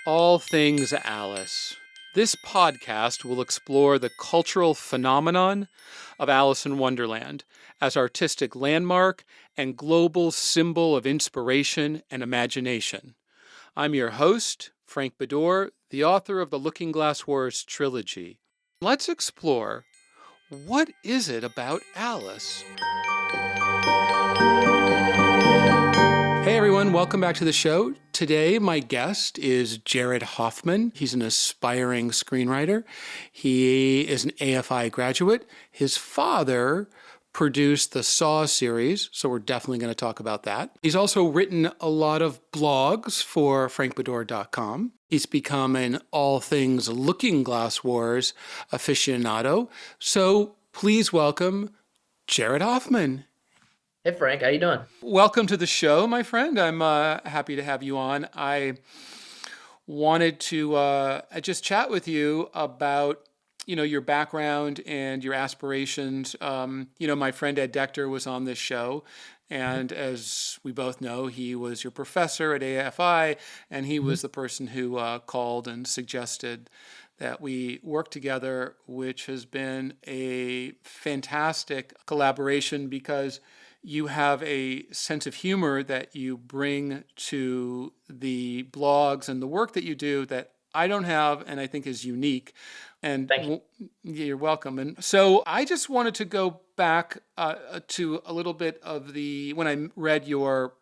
All Things Alice. This podcast will explore the cultural phenomenon of Alice in Wonderland as artistic landmark and global symbol of inspiration and imagination. I'm your host, Frank Beddor, the author of the Looking Glass Wars trilogy. Let's explore, what is it about Alice? Hey everyone, welcome back to the show. Today, my guest is Jared Hoffman. He's an aspiring screenwriter. He is an AFI graduate. His father produced the Saw series, so we're definitely going to talk about that. He's also written a lot of blogs for frankbeddor.com. He's become an all things Looking Glass Wars aficionado. So please welcome Jared Hoffman. Hey Frank, how you doing? Welcome to the show, my friend. I'm happy to have you on. I wanted to just chat with you about, your background and your aspirations. My friend Ed Dector was on this show, and as we both know, he was your professor at AFI, and he was the person who called and suggested that we work together, which has been a fantastic collaboration because you have a sense of humor that you bring to the blogs and the work that you do that I don't have and I think is unique. And Thank you. You're welcome. And so I just wanted to go back to a little bit of when I read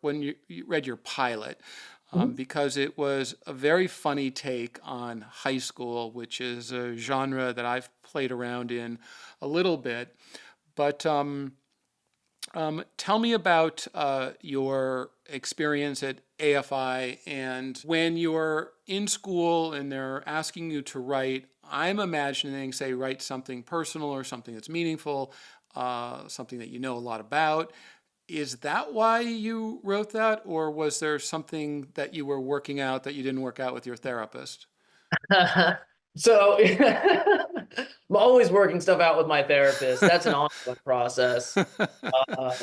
when you read your pilot. Because it was a very funny take on high school, which is a genre that I've played around in a little bit. But tell me about your experience at AFI, and when you're in school and they're asking you to write, I'm imagining, say, write something personal or something that's meaningful, something that you know a lot about. Is that why you wrote that, or was there something that you were working out that you didn't work out with your therapist? So I'm always working stuff out with my therapist. That's an ongoing process. Uh,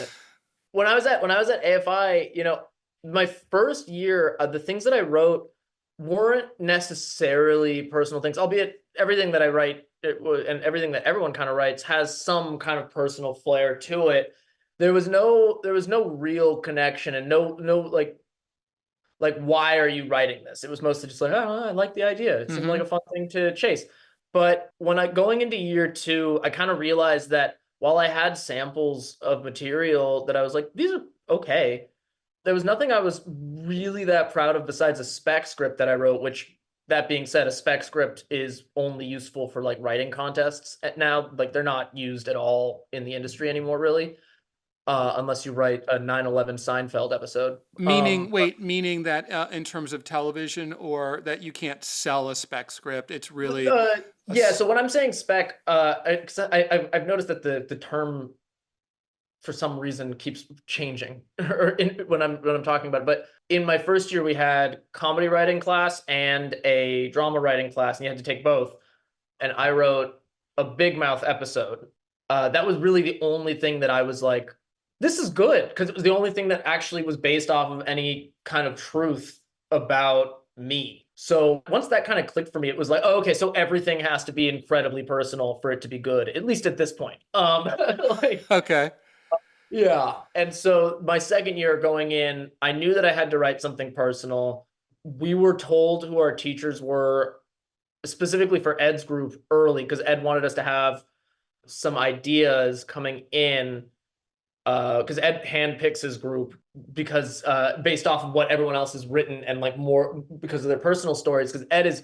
when I was at AFI, my first year, the things that I wrote weren't necessarily personal things, albeit everything that I write and everything that everyone kind of writes has some kind of personal flair to it. There was no real connection and no like why are you writing this? It was mostly just like, oh, I like the idea. It seemed like a fun thing to chase. But when going into year two, I kind of realized that while I had samples of material that I was like, these are okay, there was nothing I was really that proud of besides a spec script that I wrote, which, that being said, a spec script is only useful for like writing contests now. Like, they're not used at all in the industry anymore, really, unless you write a 9/11 Seinfeld episode. Meaning that in terms of television, or that you can't sell a spec script, it's really Yeah. So when I'm saying spec, I've noticed that the term for some reason keeps changing when I'm talking about it. But in my first year, we had comedy writing class and a drama writing class, and you had to take both. And I wrote a Big Mouth episode. That was really the only thing that I was like, this is good, because it was the only thing that actually was based off of any kind of truth about me. So once that kind of clicked for me, it was like, oh, okay, so everything has to be incredibly personal for it to be good, at least at this point. Okay. Yeah. And so my second year going in, I knew that I had to write something personal. We were told who our teachers were, specifically for Ed's group, early, because Ed wanted us to have some ideas coming in, because Ed handpicks his group because based off of what everyone else has written, and like more because of their personal stories, because Ed's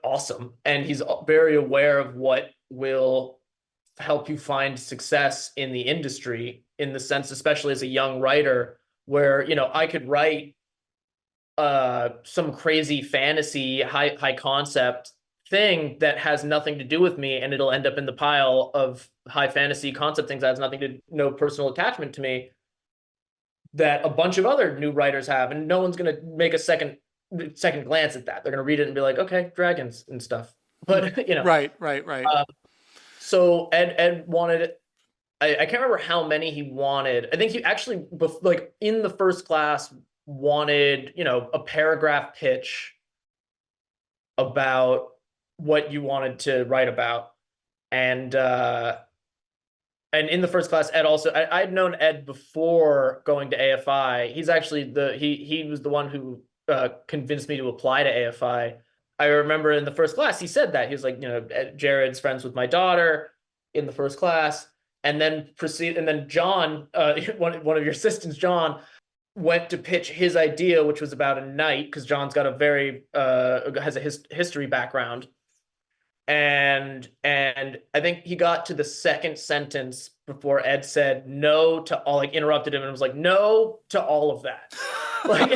awesome, and he's very aware of what will help you find success in the industry, in the sense, especially as a young writer, where I could write some crazy fantasy high concept thing that has nothing to do with me, and it'll end up in the pile of high fantasy concept things that has nothing to no personal attachment to me, that a bunch of other new writers have, and no one's going to make a second glance at that. They're going to read it and be like, okay, dragons and stuff. But Right. So Ed wanted, I can't remember how many he wanted. I think he actually, like, in the first class, wanted, a paragraph pitch about what you wanted to write about. And in the first class, Ed also, I'd known Ed before going to AFI. He's actually he was the one who convinced me to apply to AFI. I remember in the first class, he said that he was like, Jared's friends with my daughter in the first class, and then John, one of your assistants, John, went to pitch his idea, which was about a knight, because John's got a very has a history background, and I think he got to the second sentence before Ed said no to all, like interrupted him and was like, no to all of that. Like,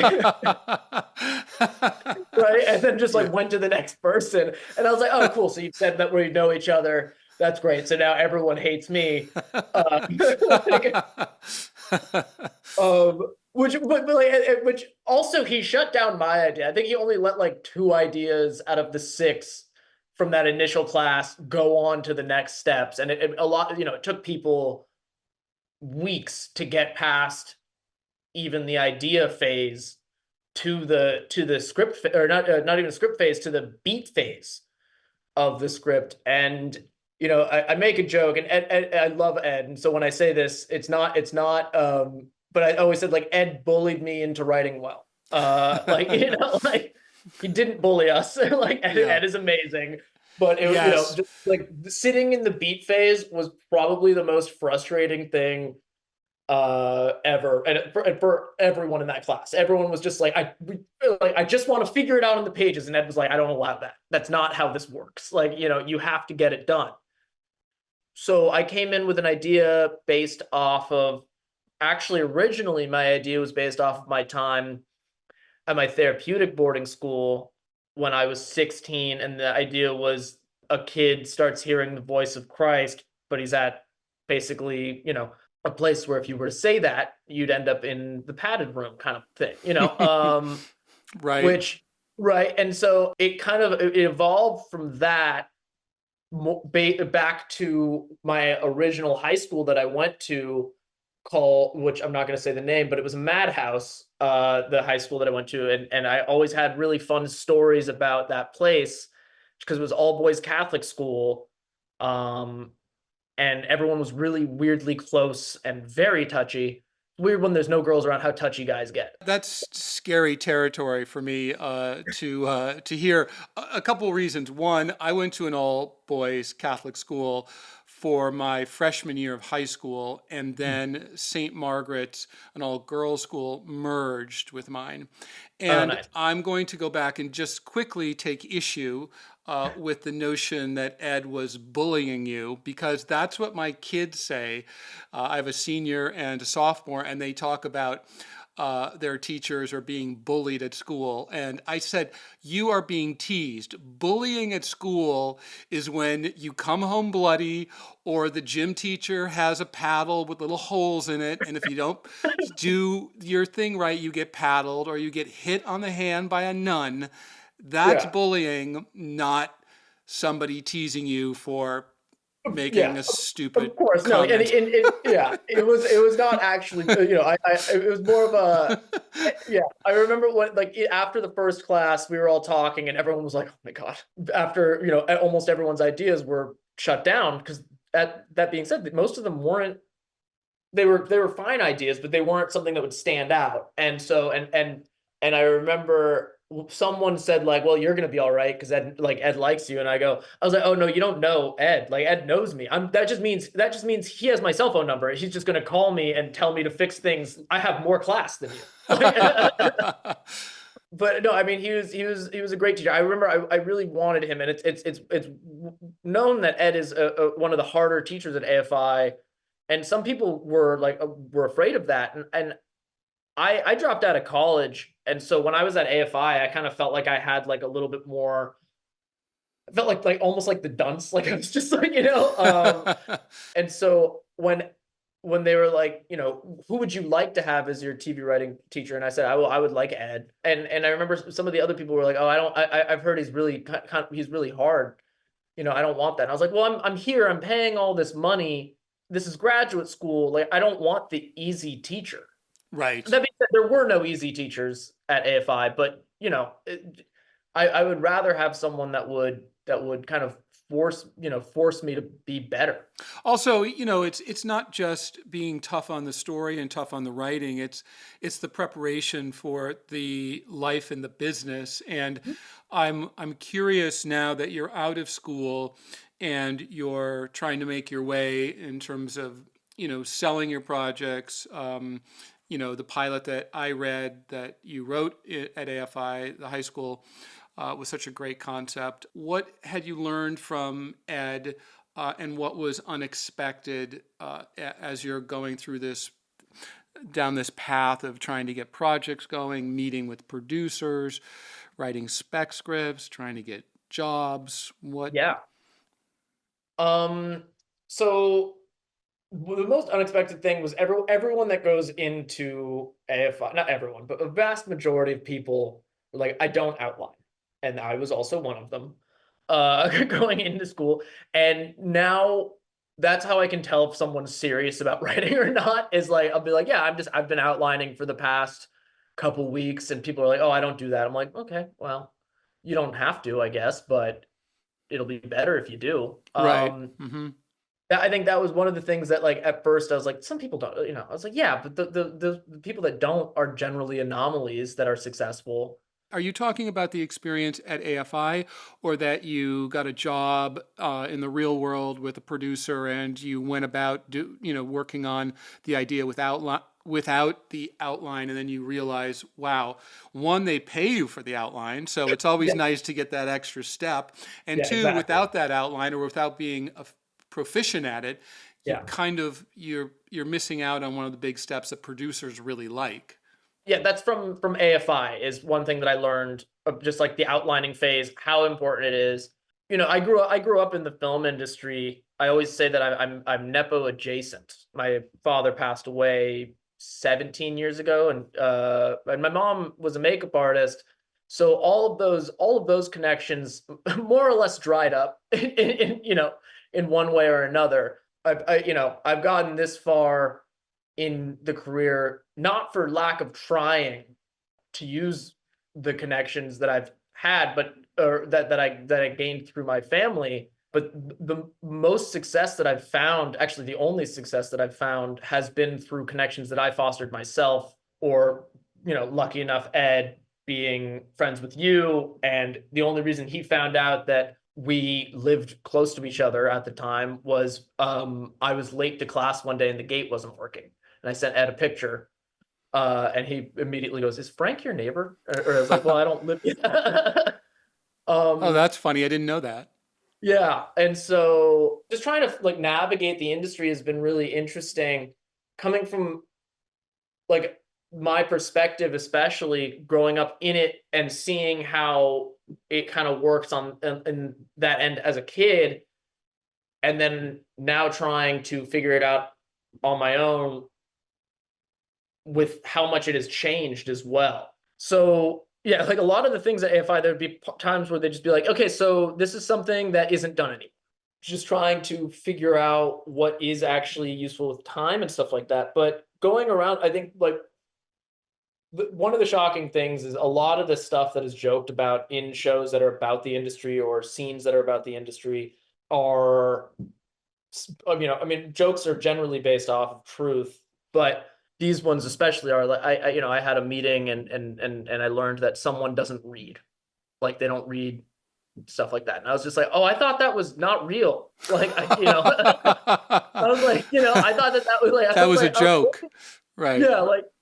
right. And then just like went to the next person. And I was like, oh, cool. So you said that we know each other. That's great. So now everyone hates me. Like, which also he shut down my idea. I think he only let like 2 ideas out of the 6 from that initial class go on to the next steps. And a lot, it took people weeks to get past even the idea phase to the script, or not even script phase, to the beat phase of the script. And I make a joke, and Ed, I love Ed, and so when I say this, it's not but I always said, like, Ed bullied me into writing well. Like, like, he didn't bully us. Like, Ed is amazing. But it was, just like sitting in the beat phase was probably the most frustrating thing ever. And for everyone in that class, everyone was just like, I just want to figure it out on the pages. And Ed was like, I don't allow that. That's not how this works. Like, you have to get it done. So I came in with an idea based off of, actually, originally my idea was based off of my time at my therapeutic boarding school when I was 16. And the idea was a kid starts hearing the voice of Christ, but he's at basically, a place where if you were to say that, you'd end up in the padded room kind of thing, Right. Right. And so it evolved from that back to my original high school that I went to, which I'm not going to say the name, but it was a madhouse, the high school that I went to. And I always had really fun stories about that place because it was all boys Catholic school. And everyone was really weirdly close and very touchy. Weird when there's no girls around how touchy guys get. That's scary territory for me to hear. A couple reasons. One, I went to an all boys Catholic school for my freshman year of high school, and then St. Margaret's, an all girls school, merged with mine. And Nice. I'm going to go back and just quickly take issue with the notion that Ed was bullying you, because that's what my kids say. I have a senior and a sophomore, and they talk about their teachers are being bullied at school. And I said, you are being teased. Bullying at school is when you come home bloody, or the gym teacher has a paddle with little holes in it. And if you don't do your thing right, you get paddled, or you get hit on the hand by a nun. That's bullying, not somebody teasing you for making a stupid of course, comment. No, it was not actually, it was more of a, I remember when, like, after the first class, we were all talking and everyone was like, oh my God, after, almost everyone's ideas were shut down, because that being said, most of them weren't, they were fine ideas, but they weren't something that would stand out. And so, and I remember someone said, like, well, you're gonna be all right because Ed likes you. And I was like, oh no, you don't know Ed. Like, Ed knows me. That just means he has my cell phone number. He's just gonna call me and tell me to fix things. I have more class than you. But no, I mean, he was a great teacher. I remember I really wanted him, and it's known that Ed is one of the harder teachers at AFI, and some people were afraid of that. And I dropped out of college, and so when I was at AFI, I kind of felt like I had like a little bit more. I felt like almost like the dunce, like I was just like, And so when they were like, who would you like to have as your TV writing teacher? And I said, I would like Ed. And I remember some of the other people were like, oh, I've heard he's really he's really hard. I don't want that. And I was like, well, I'm here. I'm paying all this money. This is graduate school. Like, I don't want the easy teacher. Right. That being said, there were no easy teachers at AFI, but I would rather have someone that would kind of force me to be better. Also, it's not just being tough on the story and tough on the writing. It's the preparation for the life and the business. And I'm curious now that you're out of school and you're trying to make your way in terms of, selling your projects. The pilot that I read that you wrote at AFI, the high school, was such a great concept. What had you learned from Ed, and what was unexpected as you're going through this, down this path of trying to get projects going, meeting with producers, writing spec scripts, trying to get jobs? What? Yeah. So the most unexpected thing was everyone that goes into AFI, not everyone, but a vast majority of people were like, I don't outline. And I was also one of them, going into school. And now that's how I can tell if someone's serious about writing or not, is like, I'll be like, yeah, I've been outlining for the past couple weeks. And people are like, oh, I don't do that. I'm like, okay, well, you don't have to, I guess, but it'll be better if you do. Right. Mm-hmm. I think that was one of the things that, like, at first I was like, some people don't, I was like, yeah, but the people that don't are generally anomalies that are successful. Are you talking about the experience at AFI, or that you got a job in the real world with a producer and you went about working on the idea without the outline, and then you realize, wow, one, they pay you for the outline, so it's always Yeah, nice to get that extra step, and yeah, two, exactly. without that outline or without being proficient at it, Yeah. you're missing out on one of the big steps that producers really like. Yeah, that's from AFI, is one thing that I learned of just like the outlining phase, how important it is. I grew up in the film industry. I always say that I'm Nepo adjacent. My father passed away 17 years ago, and my mom was a makeup artist. So all of those connections more or less dried up in one way or another. I've gotten this far in the career, not for lack of trying to use the connections that I've had, but or that I gained through my family. But the most success that I've found, actually the only success that I've found, has been through connections that I fostered myself, or lucky enough, Ed being friends with you, and the only reason he found out that we lived close to each other at the time was I was late to class one day and the gate wasn't working. And I sent Ed a picture, and he immediately goes, "Is Frank your neighbor?" Or I was like, "Well, I don't live." Oh, um, that's funny. I didn't know that. yeah, and so just trying to like navigate the industry has been really interesting, coming from like my perspective, especially growing up in it and seeing how it kind of works on in that end as a kid, and then now trying to figure it out on my own with how much it has changed as well. So yeah, like a lot of the things at AFI, there would be times where they'd just be like, okay, so this is something that isn't done anymore. Just trying to figure out what is actually useful with time and stuff like that. But going around, I think like one of the shocking things is a lot of the stuff that is joked about in shows that are about the industry or scenes that are about the industry are, I mean, jokes are generally based off of truth, but these ones especially are like, I had a meeting and I learned that someone doesn't read, like they don't read stuff like that, and I was just like, oh, I thought that was not real. Like, I was like, I thought that was like, I That was was a like, oh, joke. Right.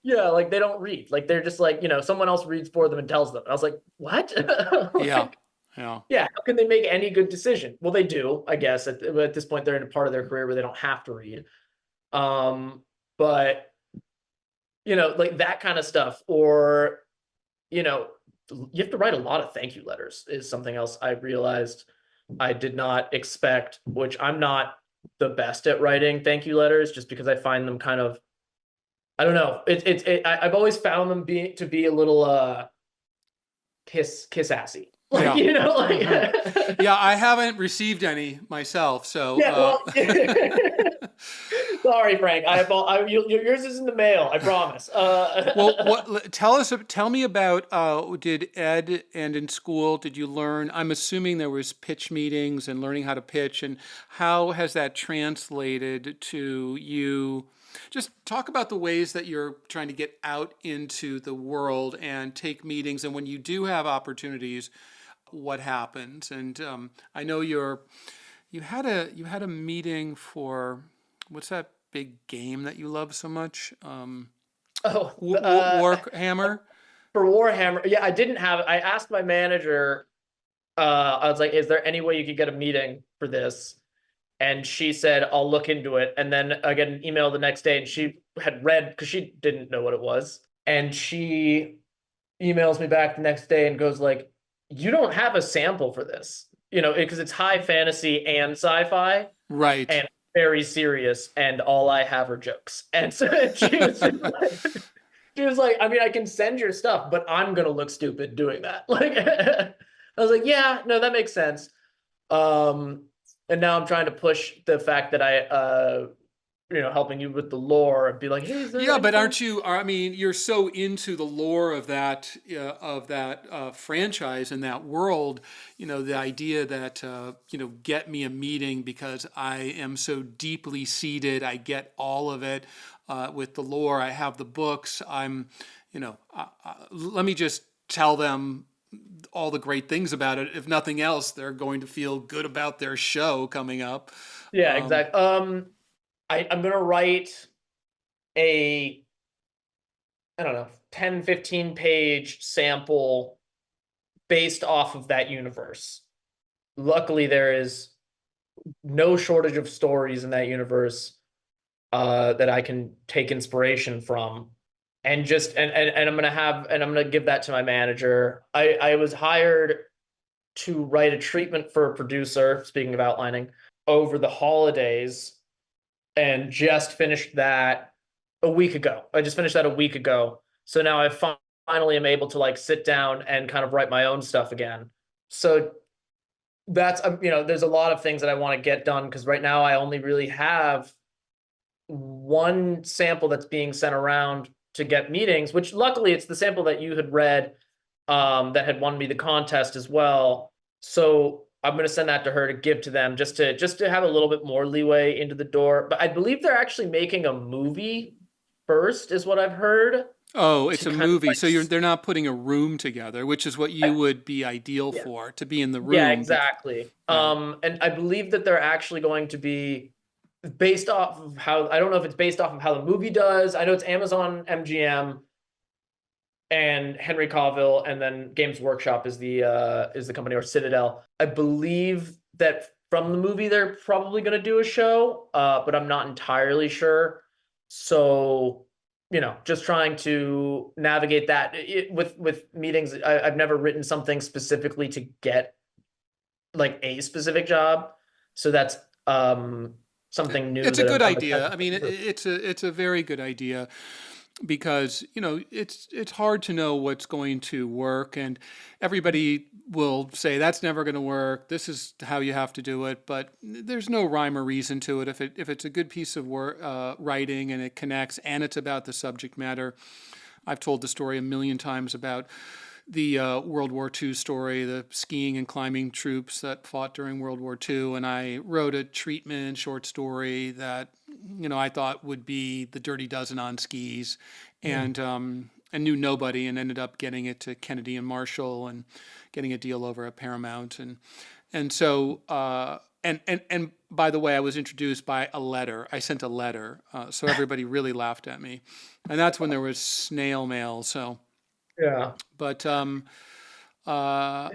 yeah, like they don't read, like they're just like, someone else reads for them and tells them. I was like, what? Yeah. Like, Yeah. yeah, how can they make any good decision? Well, they do, I guess. At this point, they're in a part of their career where they don't have to read. But like that kind of stuff, or you know, you have to write a lot of thank you letters is something else I realized I did not expect, which I'm not the best at writing thank you letters, just because I find them kind of, I don't know. I've always found them to be a little kiss assy. Like, Yeah. like Hmm. Yeah, I haven't received any myself, so yeah, well, Sorry, Frank. Yours is in the mail. I promise. Well, tell me about, did Ed and in school, did you learn, I'm assuming there was pitch meetings and learning how to pitch, and how has that translated to you? Just talk about the ways that you're trying to get out into the world and take meetings, and when you do have opportunities, what happens? And I know you had a meeting for, what's that big game that you love so much? Oh, Warhammer. for Warhammer. Yeah, I didn't have. I asked my manager. I was like, "Is there any way you could get a meeting for this?" And she said, "I'll look into it." And then I get an email the next day, and she had read because she didn't know what it was, and she emails me back the next day and goes like, "You don't have a sample for this, because it's high fantasy and sci-fi Right. and very serious, and all I have are jokes." And so she was like, "I mean, I can send your stuff, but I'm gonna look stupid doing that." Like, I was like, "Yeah, no, that makes sense." Um, and now I'm trying to push the fact that helping you with the lore and be like, "Hey, is there Yeah, but anything?" aren't you? I mean, you're so into the lore of that franchise and that world. The idea that get me a meeting because I am so deeply seated. I get all of it with the lore. I have the books. Let me just tell them all the great things about it. If nothing else, they're going to feel good about their show coming up. Yeah, Um, exactly. I'm gonna write a, I don't know, 10, 15 page sample based off of that universe. Luckily, there is no shortage of stories in that universe that I can take inspiration from. And just and I'm gonna give that to my manager. I was hired to write a treatment for a producer, speaking of outlining, over the holidays, and just finished that a week ago. I just finished that a week ago. So now I finally am able to like sit down and kind of write my own stuff again. So that's there's a lot of things that I want to get done because right now I only really have one sample that's being sent around to get meetings, which luckily it's the sample that you had read that had won me the contest as well. So I'm going to send that to her to give to them just to have a little bit more leeway into the door. But I believe they're actually making a movie first, is what I've heard. Oh, it's To a kind of movie. like, So they're not putting a room together, which is what you would be ideal yeah, for, to be in the yeah, room. exactly. Right. And I believe that they're actually going to be based off of how, I don't know if it's based off of how the movie does. I know it's Amazon MGM and Henry Cavill, and then Games Workshop is the company, or Citadel. I believe that from the movie they're probably going to do a show, but I'm not entirely sure. So just trying to navigate that with meetings. I've never written something specifically to get like a specific job, so that's something new It's a that good I'm idea. I attempting mean, to do. it's a very good idea because it's hard to know what's going to work, and everybody will say that's never going to work. This is how you have to do it, but there's no rhyme or reason to it. If it's a good piece of work, writing, and it connects, and it's about the subject matter. I've told the story a million times about the World War II story, the skiing and climbing troops that fought during World War II, and I wrote a treatment short story that I thought would be the Dirty Dozen on skis, Hmm. and knew nobody, and ended up getting it to Kennedy and Marshall, and getting a deal over at Paramount, and so. And by the way, I was introduced by a letter. I sent a letter, so everybody really laughed at me, and that's when there was snail mail. So, Yeah. but I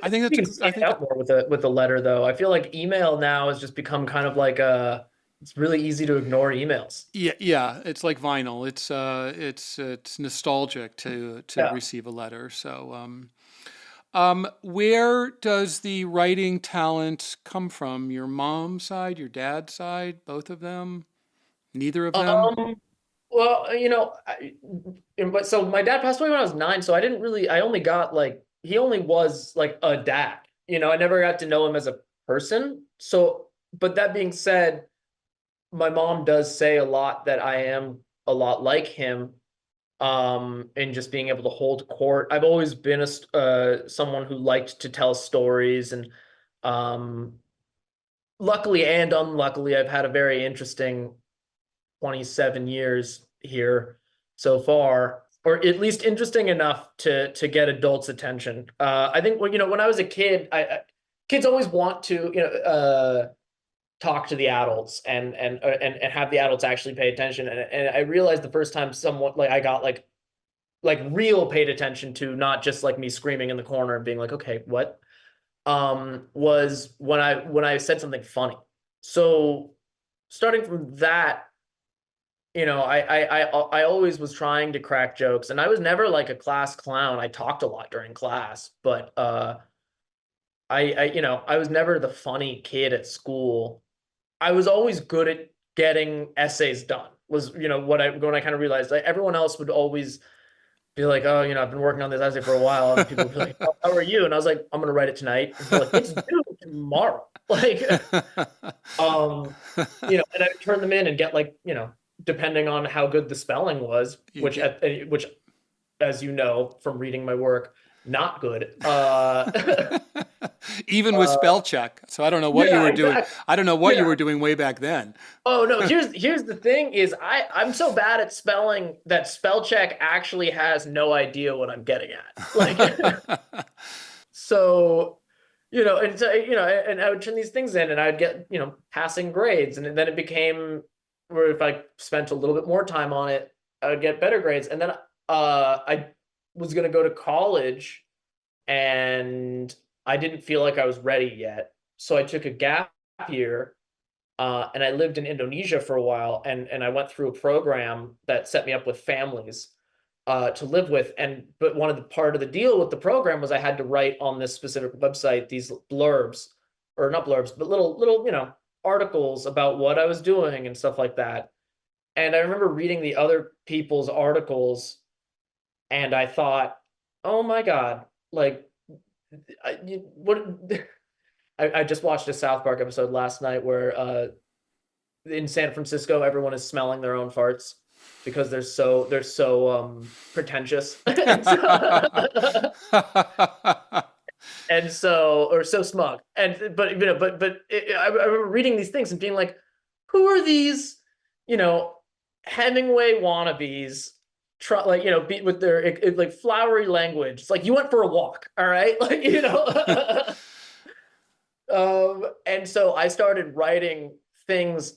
think You can stand out more with a letter, though. I feel like email now has just become kind of like it's really easy to ignore emails. yeah, it's like vinyl. It's nostalgic to Yeah. receive a letter. So where does the writing talent come from? Your mom's side, your dad's side, both of them, neither of them? Um, well, but so my dad passed away when I was 9, so I only got like, he only was like a dad. I never got to know him as a person. So, but that being said, my mom does say a lot that I am a lot like him, and just being able to hold court. I've always been someone who liked to tell stories, and um, luckily and unluckily, I've had a very interesting 27 years here so far, or at least interesting enough to get adults' attention. I think when I was a kid, kids always want to talk to the adults and have the adults actually pay attention. And I realized the first time someone like I got like real paid attention to, not just like me screaming in the corner and being like, okay, what? Was when I said something funny. So starting from that, I always was trying to crack jokes, and I was never like a class clown. I talked a lot during class, but I was never the funny kid at school. I was always good at getting essays done. Was when I kind of realized, like, everyone else would always be like, oh, I've been working on this essay for a while, and people would be like, how are you? And I was like, I'm gonna write it tonight. And they're like, it's due tomorrow. Like, and I would turn them in and get like, depending on how good the spelling was, You which get which, as you know from reading my work, not good. even with uh, spell check. So I don't know what you yeah, were doing. exactly. I don't know what you Yeah. were doing way back then. Oh no, here's the thing is I'm so bad at spelling that spell check actually has no idea what I'm getting at. Like, so, and I would turn these things in and I'd get, passing grades. And then it became where if I spent a little bit more time on it, I would get better grades. And then I was going to go to college, and I didn't feel like I was ready yet. So I took a gap year, and I lived in Indonesia for a while, and I went through a program that set me up with families to live with. But one of the part of the deal with the program was I had to write on this specific website these blurbs, or not blurbs, but little articles about what I was doing and stuff like that. And I remember reading the other people's articles, and I thought, oh my God, like, what? I just watched a South Park episode last night where in San Francisco everyone is smelling their own farts because they're so pretentious and so or so smug. And but I remember reading these things and being like, who are these, you know Hemingway wannabes, try, like, with their like flowery language. It's like, you went for a walk, all right, like, and so I started writing things,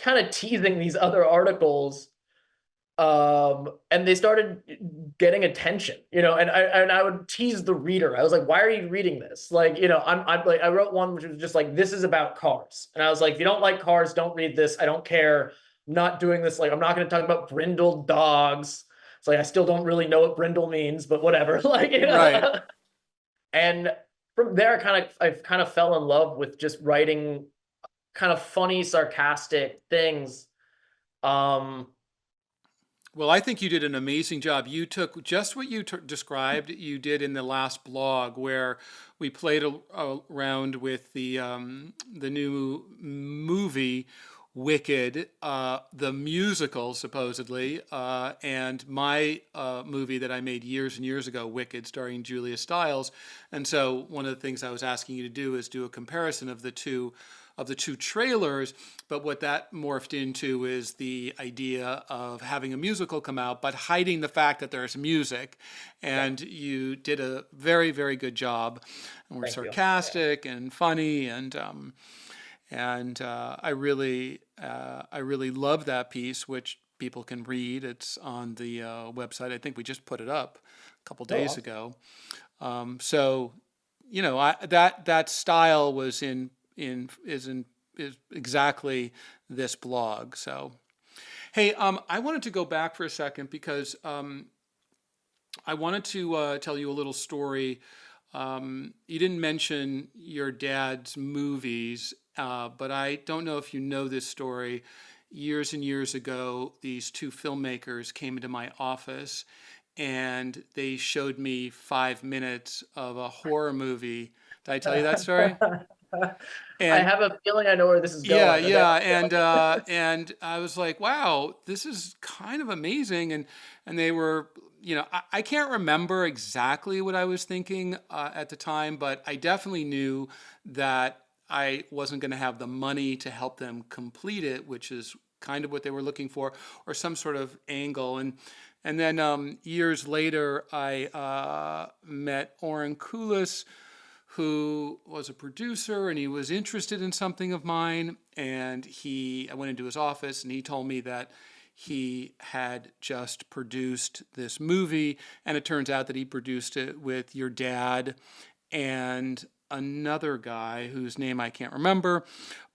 kind of teasing these other articles, and they started getting attention, and I would tease the reader. I was like, why are you reading this? Like, I'm like, I wrote one which was just like, this is about cars, and I was like, if you don't like cars, don't read this. I don't care. I'm not doing this. Like, I'm not going to talk about brindled dogs. It's like, I still don't really know what brindle means, but whatever. Like, Right. and from there, I kind of fell in love with just writing kind of funny, sarcastic things. Um, Well, I think you did an amazing job. You took just what you described, you did in the last blog where we played around with the new movie Wicked, the musical supposedly, and my movie that I made years and years ago, Wicked, starring Julia Stiles. And so one of the things I was asking you to do is do a comparison of the two trailers, but what that morphed into is the idea of having a musical come out, but hiding the fact that there's music. And you did a very, very good job. And we're thank you. sarcastic and funny, and I really love that piece, which people can read. It's on the website. I think we just put it up a couple Oh, days awesome. ago. So, that style was is exactly this blog. So, hey, I wanted to go back for a second because I wanted to tell you a little story. You didn't mention your dad's movies, but I don't know if you know this story. Years and years ago, these two filmmakers came into my office and they showed me 5 minutes of a horror movie. Did I tell you that story? I And have a feeling I know where this is yeah, going. yeah, and I was like, wow, this is kind of amazing. And they were, I can't remember exactly what I was thinking at the time, but I definitely knew that I wasn't going to have the money to help them complete it, which is kind of what they were looking for, or some sort of angle. And then years later, I met Oren Kulis, who was a producer, and he was interested in something of mine. And I went into his office, and he told me that he had just produced this movie, and it turns out that he produced it with your dad and another guy whose name I can't remember.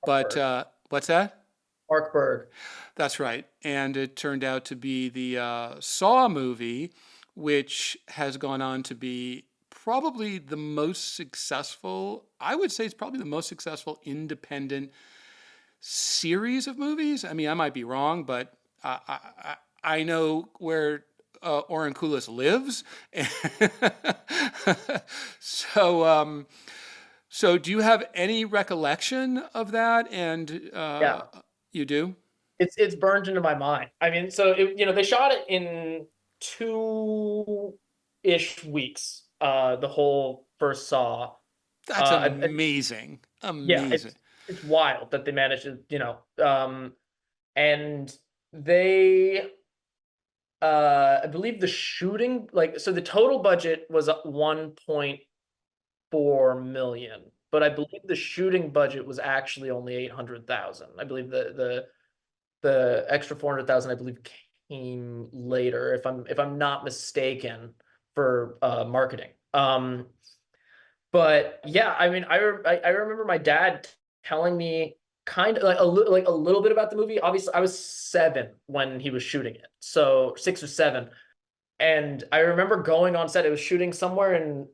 But Berg. what's that? Mark Berg. That's right. And it turned out to be the Saw movie, which has gone on to be probably the most successful, I would say it's probably the most successful independent series of movies. I mean, I might be wrong, but I know where Oren Kulis lives. so, so do you have any recollection of that? And Yeah, you do? it's burned into my mind. I mean, so they shot it in 2-ish weeks. The whole first Saw. That's I, amazing. yeah, Amazing. it's wild that they managed to, and they I believe the shooting, like, so the total budget was 1.4 million, but I believe the shooting budget was actually only 800,000. I believe the extra 400,000, I believe, came later, if I'm not mistaken, for marketing. But yeah, I mean, I remember my dad telling me kind of like a little bit about the movie. Obviously, I was 7 when he was shooting it, so 6 or 7. And I remember going on set. It was shooting somewhere in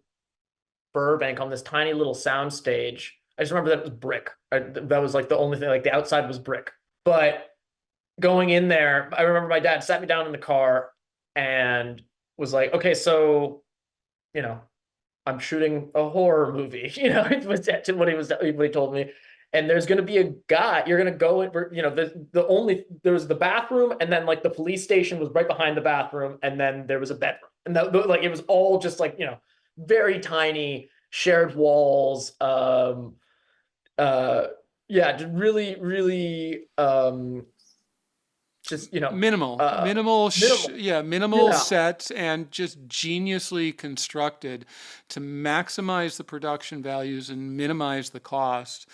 Burbank on this tiny little sound stage. I just remember that it was brick. That was like the only thing. Like the outside was brick. But going in there, I remember my dad sat me down in the car and was like, "Okay, so you know, I'm shooting a horror movie." It was what he told me. And there's going to be a guy. You're going to go in. There was the bathroom, and then like the police station was right behind the bathroom, and then there was a bedroom, and like it was all just like very tiny shared walls. Yeah, really, really, just Minimal, minimal, minimal. yeah, minimal Yeah, sets and just geniusly constructed to maximize the production values and minimize the cost.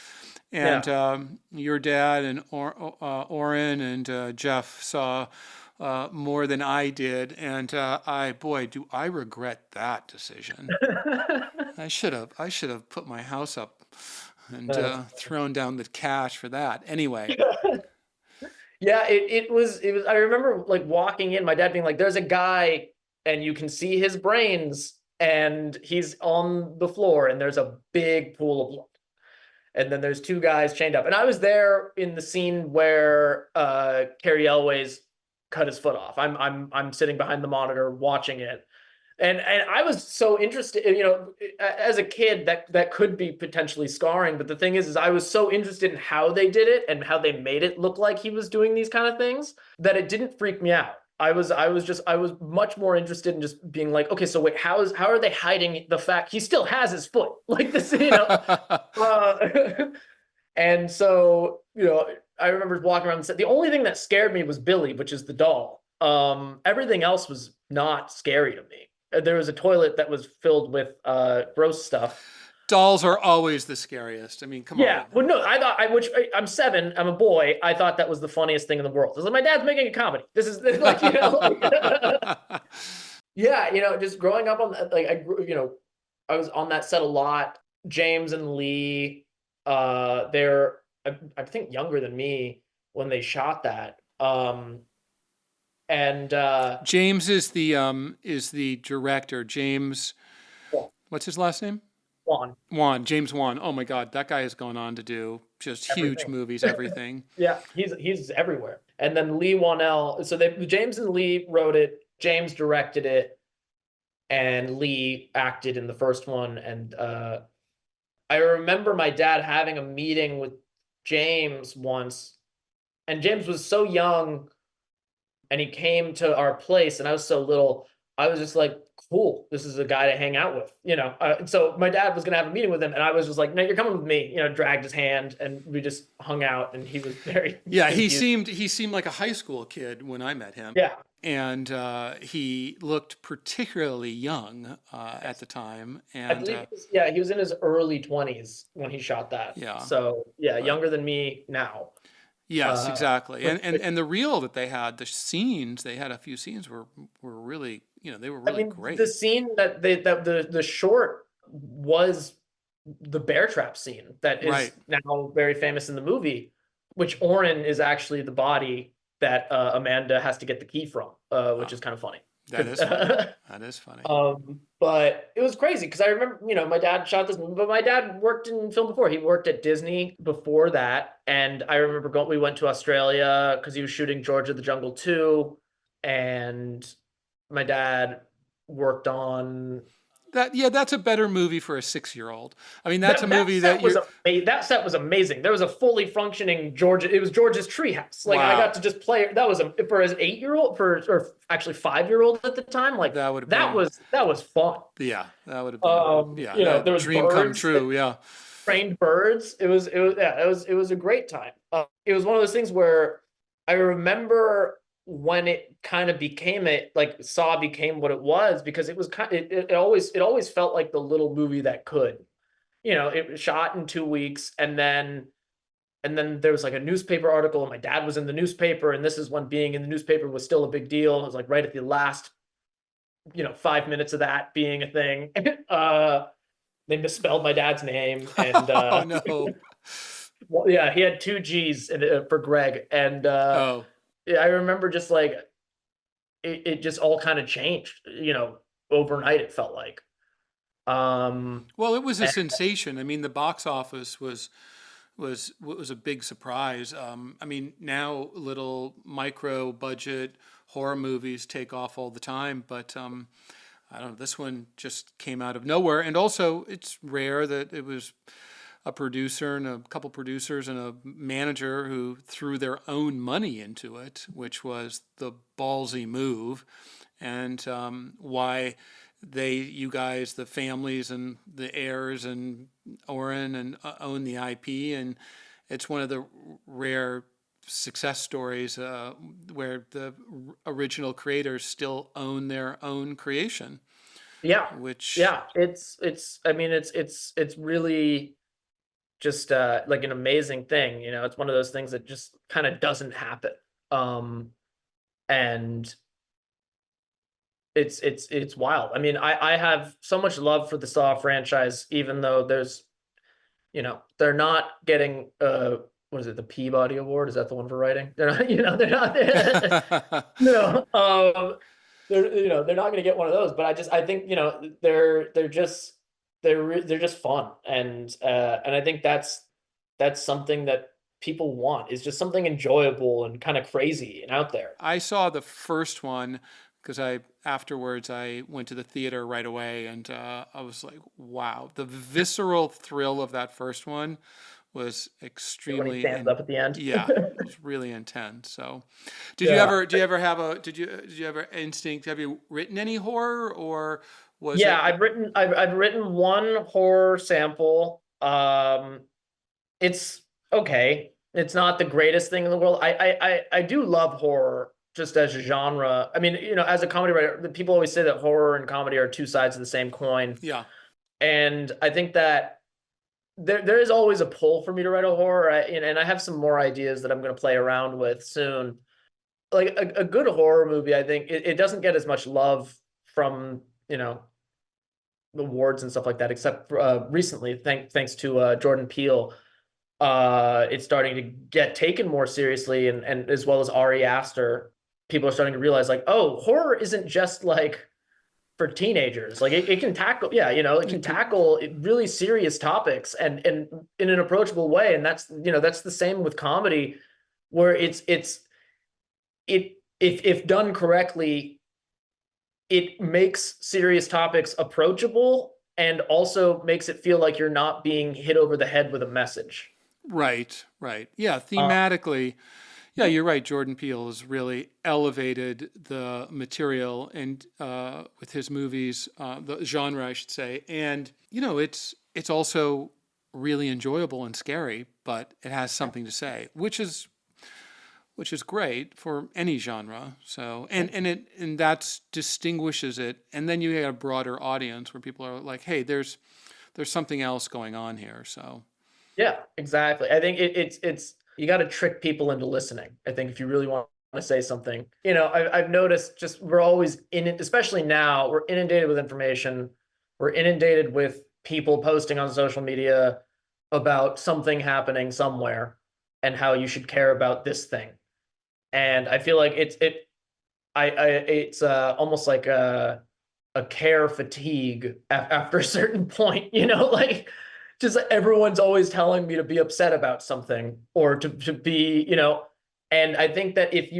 And yeah. your dad and Oren and Jeff saw more than I did, and boy, do I regret that decision. I should have put my house up and That's thrown down the cash for that. Anyway, Yeah, it was I remember like walking in, my dad being like, "There's a guy and you can see his brains and he's on the floor and there's a big pool of blood. And then there's 2 guys chained up." And I was there in the scene where Carrie Elway's cut his foot off. I'm sitting behind the monitor watching it. And I was so interested, as a kid, that could be potentially scarring. But the thing is I was so interested in how they did it and how they made it look like he was doing these kind of things that it didn't freak me out. I was much more interested in just being like, okay, so wait, how are they hiding the fact he still has his foot like this, uh, and so, I remember walking around the set. The only thing that scared me was Billy, which is the doll. Everything else was not scary to me. There was a toilet that was filled with gross stuff. dolls are always the scariest. I mean, come on. Yeah, well, no, I thought I'm 7. I'm a boy. I thought that was the funniest thing in the world. I was like, my dad's making a comedy. This is like, yeah, just growing up on that, like I was on that set a lot. James and Lee, they're I think younger than me when they shot that. And James is the director. James, what's his last name? Juan, Wan. James Wan. Oh my God, that guy has gone on to do just huge everything. movies. Everything. Yeah, he's everywhere. And then Lee Wanell. So James and Lee wrote it. James directed it, and Lee acted in the first one. And I remember my dad having a meeting with James once, and James was so young, and he came to our place, and I was so little. I was just like, cool, this is a guy to hang out with, you know. So my dad was gonna have a meeting with him, and I was just like, no, you're coming with me, you know. Dragged his hand, and we just hung out, and he was very Yeah, confused. he seemed like a high school kid when I met him, Yeah, and he looked particularly young at the time. I And believe yeah, he was in his early 20s when he shot that. yeah, So yeah, but younger than me now. yes, Uh, exactly. but And the reel that they had, the scenes they had, a few scenes were really, they were I really mean, the great. scene that the short was the bear trap scene that Right. is now very famous in the movie, which Orin is actually the body that Amanda has to get the key from, which Uh, is kind of funny. that is funny. That is funny. But it was crazy because I remember, my dad shot this movie, but my dad worked in film before. He worked at Disney before that, and I remember we went to Australia because he was shooting George of the Jungle 2, and my dad worked on That's a better movie for a 6-year-old. I mean, that's a that movie that set was you're that set was amazing. There was a fully functioning George. It was George's treehouse. Like I got wow. to just play. That was for his 8-year-old, for or actually 5-year-old at the time. Like That would have been that was fun. yeah, that would have been yeah, There that was dream come birds, true. Yeah. trained birds. It was yeah, it was a great time. It was one of those things where I remember when it kind of became it, like Saw became what it was, because it was kind it always felt like the little movie that could. It was shot in 2 weeks, and then there was like a newspaper article, and my dad was in the newspaper, and this is when being in the newspaper was still a big deal. It was like right at the last 5 minutes of that being a thing. They misspelled my dad's name, and Oh no. well, yeah, he had two G's for Greg, and Oh. yeah, I remember just like it just all kind of changed, overnight. It felt like, Well, it was a and sensation. I mean, the box office was a big surprise. I mean, now little micro budget horror movies take off all the time, but I don't know. This one just came out of nowhere, and also it's rare that it was a producer and a couple producers and a manager who threw their own money into it, which was the ballsy move, and why you guys, the families and the heirs and Oren and own the IP, and it's one of the rare success stories where the original creators still own their own creation, yeah, which yeah, it's I mean it's really just like an amazing thing. It's one of those things that just kind of doesn't happen. Um and it's wild. I mean, I have so much love for the Saw franchise, even though they're not getting what is it, the Peabody Award? Is that the one for writing? They're not, they're not no, they're not going to get one of those. But I think they're just fun, and I think that's something that people want, is just something enjoyable and kind of crazy and out there. I saw the first one because I afterwards I went to the theater right away, and I was like, wow, the visceral thrill of that first one was When he extremely stands up at the end. yeah, it was really intense. So, Yeah. did you ever instinct? Have you written any horror, or was Yeah, it? I've written one horror sample. It's okay. It's not the greatest thing in the world. I do love horror just as a genre. I mean, as a comedy writer, the people always say that horror and comedy are two sides of the same coin. Yeah, And I think that there is always a pull for me to write a horror. And I have some more ideas that I'm going to play around with soon. Like a good horror movie, I think it doesn't get as much love from, awards and stuff like that, except recently, thanks to Jordan Peele. It's starting to get taken more seriously, and as well as Ari Aster, people are starting to realize, like, oh, horror isn't just like for teenagers. Like it can tackle, yeah, it can it could, tackle really serious topics, and in an approachable way. And that's the same with comedy, where if done correctly, it makes serious topics approachable, and also makes it feel like you're not being hit over the head with a message. Right, right. Yeah, Uh, thematically, yeah, you're right. Jordan Peele has really elevated the material and with his movies, the genre, I should say. And it's also really enjoyable and scary, but it has something to say, which is great for any genre. So and that distinguishes it. And then you get a broader audience where people are like, hey, there's something else going on here. So Yeah, exactly. I think it's you got to trick people into listening. I think if you really want to say something, I've noticed just we're always in it, especially now, we're inundated with information. We're inundated with people posting on social media about something happening somewhere and how you should care about this thing. And I feel like it's almost like a care fatigue after a certain point, like just like everyone's always telling me to be upset about something or to be, and I think that if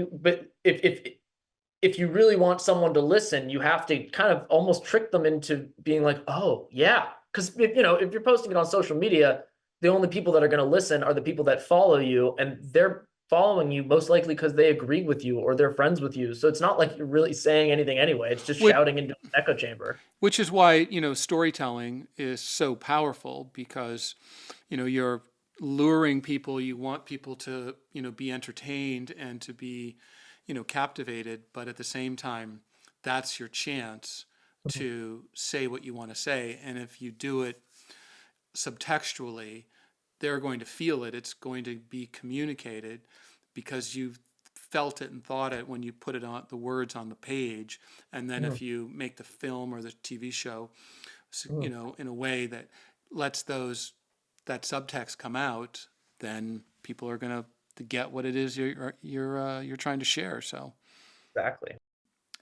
you really want someone to listen, you have to kind of almost trick them into being like, oh yeah, because if you're posting it on social media, the only people that are going to listen are the people that follow you, and they're following you most likely because they agree with you or they're friends with you. So it's not like you're really saying anything anyway. It's just which shouting into an echo chamber. which is why storytelling is so powerful because you're luring people. You want people to be entertained and to be captivated, but at the same time, that's your chance to say what you want to say. And if you do it subtextually, they're going to feel it. It's going to be communicated because you've felt it and thought it when you put it on the words on the page. And then if you make the film or the TV show, in a way that lets that subtext come out, then people are going to get what it is you're trying to share. So Exactly.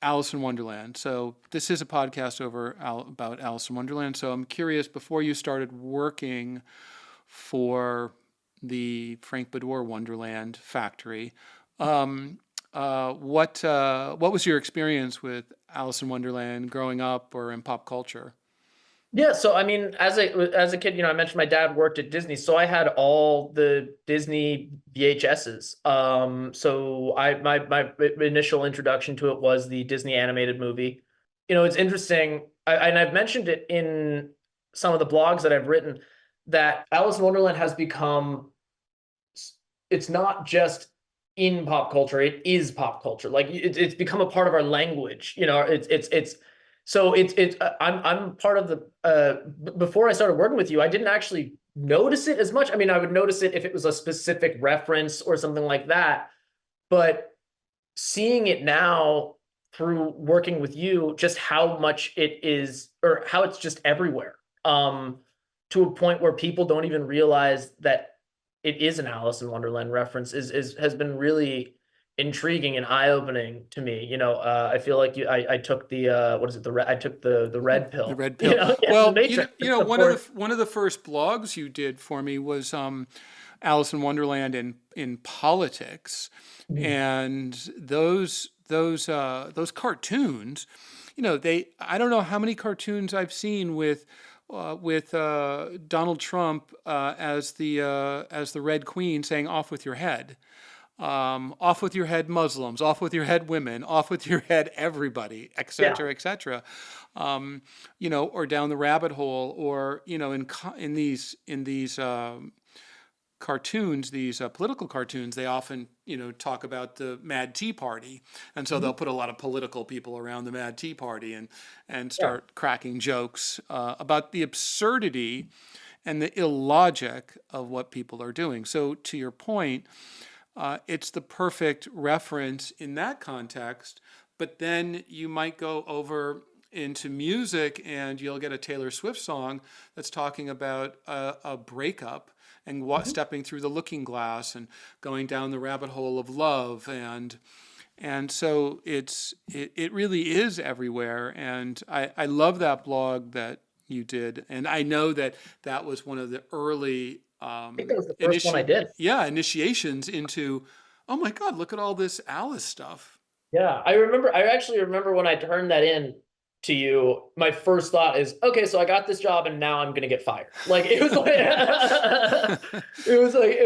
Alice in Wonderland. So this is a podcast about Alice in Wonderland. So I'm curious, before you started working for the Frank Beddor Wonderland factory, what was your experience with Alice in Wonderland growing up or in pop culture? Yeah, so I mean, as a kid, I mentioned my dad worked at Disney, so I had all the Disney VHSs. So my initial introduction to it was the Disney animated movie. It's interesting, and I've mentioned it in some of the blogs that I've written, that Alice in Wonderland has become, it's not just in pop culture, it is pop culture. Like it's become a part of our language. It's so it's I'm part of the before I started working with you, I didn't actually notice it as much. I mean, I would notice it if it was a specific reference or something like that, but seeing it now through working with you, just how much it is, or how it's just everywhere, to a point where people don't even realize that it is an Alice in Wonderland reference, is has been really intriguing and eye-opening to me. I feel like I took the what is it, I took the red The pill, red pill. yeah, the Well, Matrix, of one of course. the first blogs you did for me was Alice in Wonderland in politics, Mhm. and those cartoons. I don't know how many cartoons I've seen with Donald Trump as the Red Queen saying "Off with your head." Off with your head Muslims, off with your head women, off with your head everybody, et Yeah. cetera, et cetera. Or down the rabbit hole, or in these cartoons, these political cartoons, they often talk about the Mad Tea Party, and so Mhm. they'll put a lot of political people around the Mad Tea Party and Yeah. start cracking jokes about the absurdity and the illogic of what people are doing. So to your point, it's the perfect reference in that context. But then you might go over into music and you'll get a Taylor Swift song that's talking about a breakup and Mhm. stepping through the looking glass and going down the rabbit hole of love, and so it really is everywhere. And I love that blog that you did, and I know that was one of the early I think that was the first one I did. initiations into, oh my God, look at all this Alice stuff. Yeah, I actually remember when I turned that in to you, my first thought is, okay, so I got this job and now I'm gonna get fired. Like it was like it was like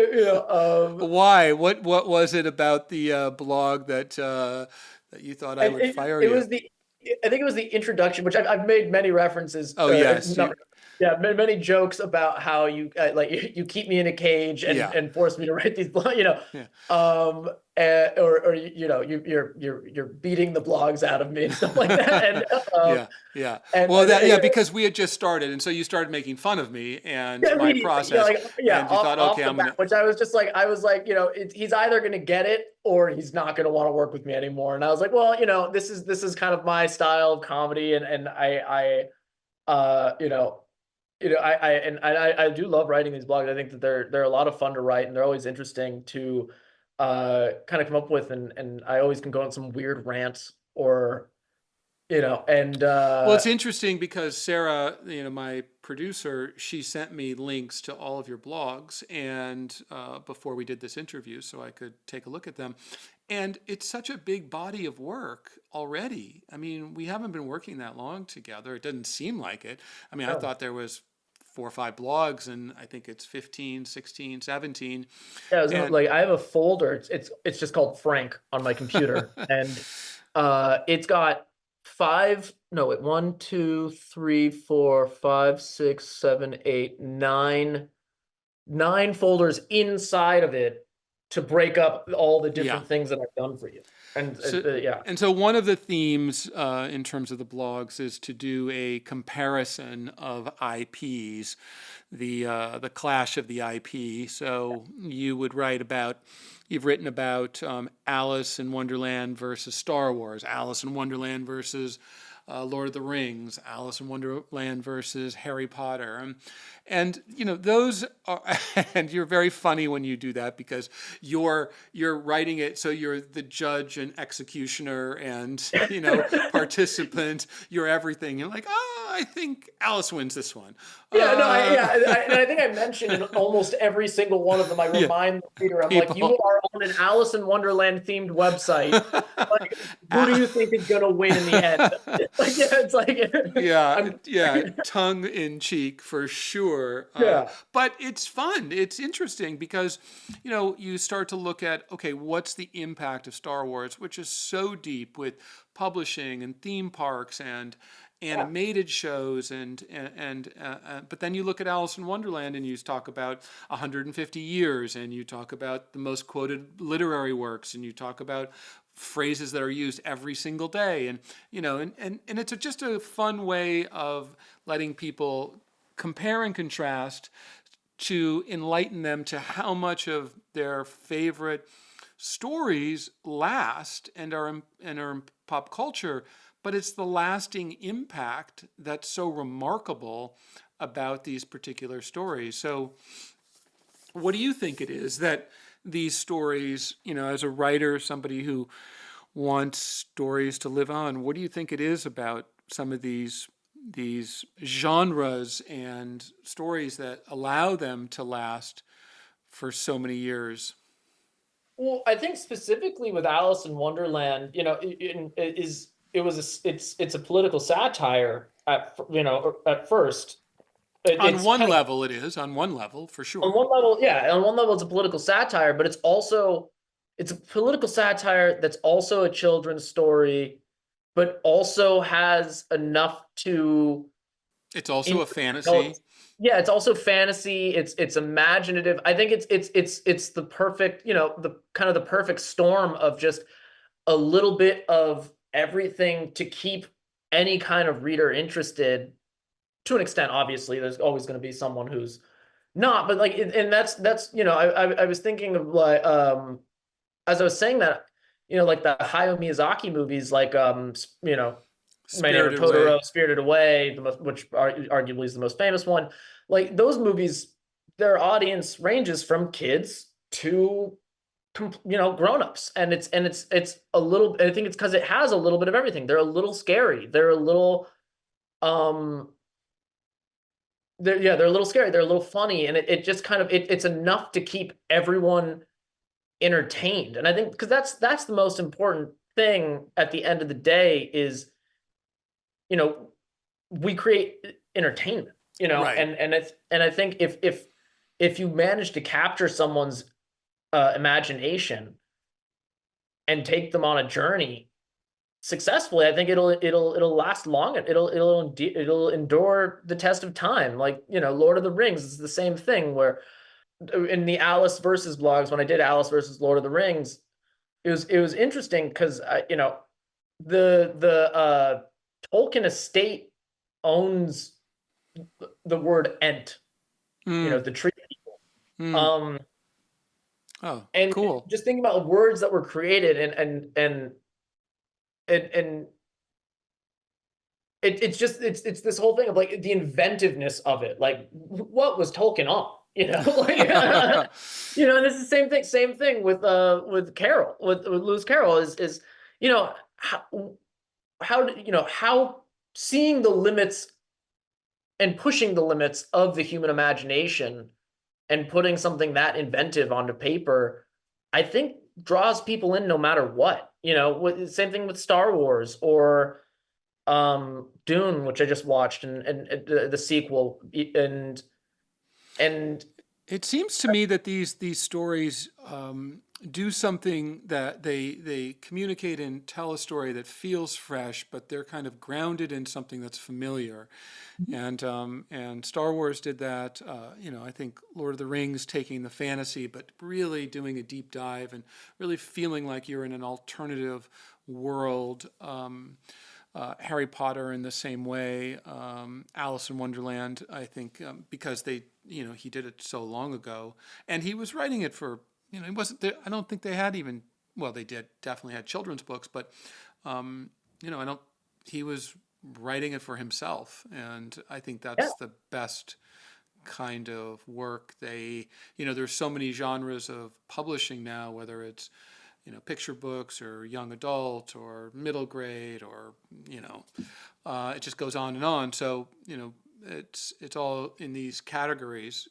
Why? What was it about the blog that you thought I would fire it you? was the I think it was the introduction, which I've made many references, Oh yes, not, yeah, many jokes about how you like you keep me in a cage yeah, and force me to write these, yeah, or you're beating the blogs out of me and stuff like that, yeah, yeah. Well, and yeah, because we had just started, and so you started making fun of me and yeah, my immediately, process, and you thought, okay, off the I'm bat, gonna. which I was like, he's either going to get it or he's not going to want to work with me anymore. And I was like, well, this is kind of my style of comedy, and I do love writing these blogs. I think that they're a lot of fun to write, and they're always interesting to kind of come up with, and I always can go on some weird rants or and Well, it's interesting because Sarah, my producer, she sent me links to all of your blogs, and before we did this interview, so I could take a look at them. And it's such a big body of work already. I mean, we haven't been working that long together. It doesn't seem like it. I mean, I oh, thought there was 4 or 5 blogs, and I think it's 15, 16, 17. yeah, it was And like I have a folder. It's just called Frank on my computer, and it's got five. No, wait, 9 folders inside of it to break up all the yeah. different things that I've done for you. And So, yeah, and so one of the themes in terms of the blogs is to do a comparison of IPs, the clash of the IP. So you've written about Alice in Wonderland versus Star Wars, Alice in Wonderland versus Lord of the Rings, Alice in Wonderland versus Harry Potter. And those are, and you're very funny when you do that because you're writing it so you're the judge and executioner and participant. You're everything. You're like, oh, I think Alice wins this one. yeah, no, and I think I mentioned in almost every single one of them. I Yeah, remind the reader, I'm like, you people. are on an Alice in Wonderland themed website. Like, who do you think is gonna win in the end? Like, yeah, it's like Yeah, I'm, yeah, tongue in cheek for sure. yeah, But it's fun. It's interesting because, you start to look at, okay, what's the impact of Star Wars, which is so deep with publishing and theme parks and yeah, animated shows but then you look at Alice in Wonderland and you talk about 150 years and you talk about the most quoted literary works and you talk about phrases that are used every single day and it's just a fun way of letting people compare and contrast to enlighten them to how much of their favorite stories last and are in pop culture, but it's the lasting impact that's so remarkable about these particular stories. So, what do you think it is that these stories, as a writer, somebody who wants stories to live on, what do you think it is about some of these genres and stories that allow them to last for so many years? well, I think specifically with Alice in Wonderland, it's a political satire at first. On It's one kind of level, it is. On one level, for on sure. one level, yeah, on one level it's a political satire, but it's a political satire that's also a children's story, but also has enough to It's also a fantasy. intelligence. Yeah, it's also fantasy. It's imaginative. I think it's the perfect, the kind of the perfect storm of just a little bit of everything to keep any kind of reader interested to an extent. Obviously, there's always going to be someone who's not, but like, and that's I was thinking of like as I was saying that like the Hayao Miyazaki movies, like My Neighbor Spirited Away. Totoro, Spirited Away, which arguably is the most famous one. Like those movies, their audience ranges from kids to grown-ups, and it's a little. I think it's because it has a little bit of everything. They're a little scary. They're a little um. They're a little scary. They're a little funny, and it just kind of it's enough to keep everyone entertained. And I think because that's the most important thing at the end of the day is we create entertainment, Right. and I think if you manage to capture someone's imagination and take them on a journey successfully, I think it'll last long. It'll endure the test of time. Like, Lord of the Rings is the same thing, where in the Alice versus blogs, when I did Alice versus Lord of the Rings, it was interesting because the Tolkien estate owns the word Ent, Mm, the tree. mm. Um, Oh, and cool. just thinking about words that were created, and it's this whole thing of like the inventiveness of it. Like, what was Tolkien on? Like, and this is the same thing with Carol, with Lewis Carroll is how seeing the limits and pushing the limits of the human imagination and putting something that inventive onto paper, I think draws people in no matter what. Same thing with Star Wars or Dune, which I just watched, and the sequel, and It seems to me that these stories do something that they communicate and tell a story that feels fresh, but they're kind of grounded in something that's familiar. And Star Wars did that. I think Lord of the Rings taking the fantasy, but really doing a deep dive and really feeling like you're in an alternative world. Harry Potter in the same way. Alice in Wonderland, I think, because he did it so long ago, and he was writing it for, it wasn't. I don't think they had even. Well, they definitely had children's books, but I don't. He was writing it for himself, and I think yeah, that's the best kind of work. There's so many genres of publishing now, whether it's picture books or young adult or middle grade or it just goes on and on. So it's all in these categories,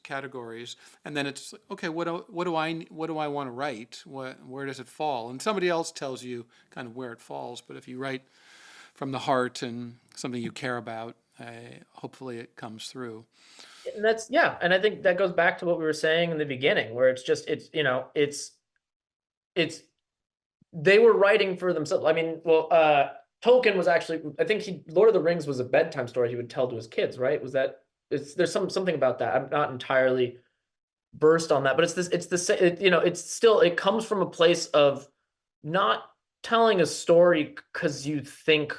and then it's okay. What do I want to write? Where does it fall? And somebody else tells you kind of where it falls. But if you write from the heart and something you care about, hopefully it comes through. and and I think that goes back to what we were saying in the beginning, where it's they were writing for themselves. I mean, well, Tolkien was actually, I think Lord of the Rings was a bedtime story he would tell to his kids, right? There's something about that. I'm not entirely versed on that, but it comes from a place of not telling a story because you think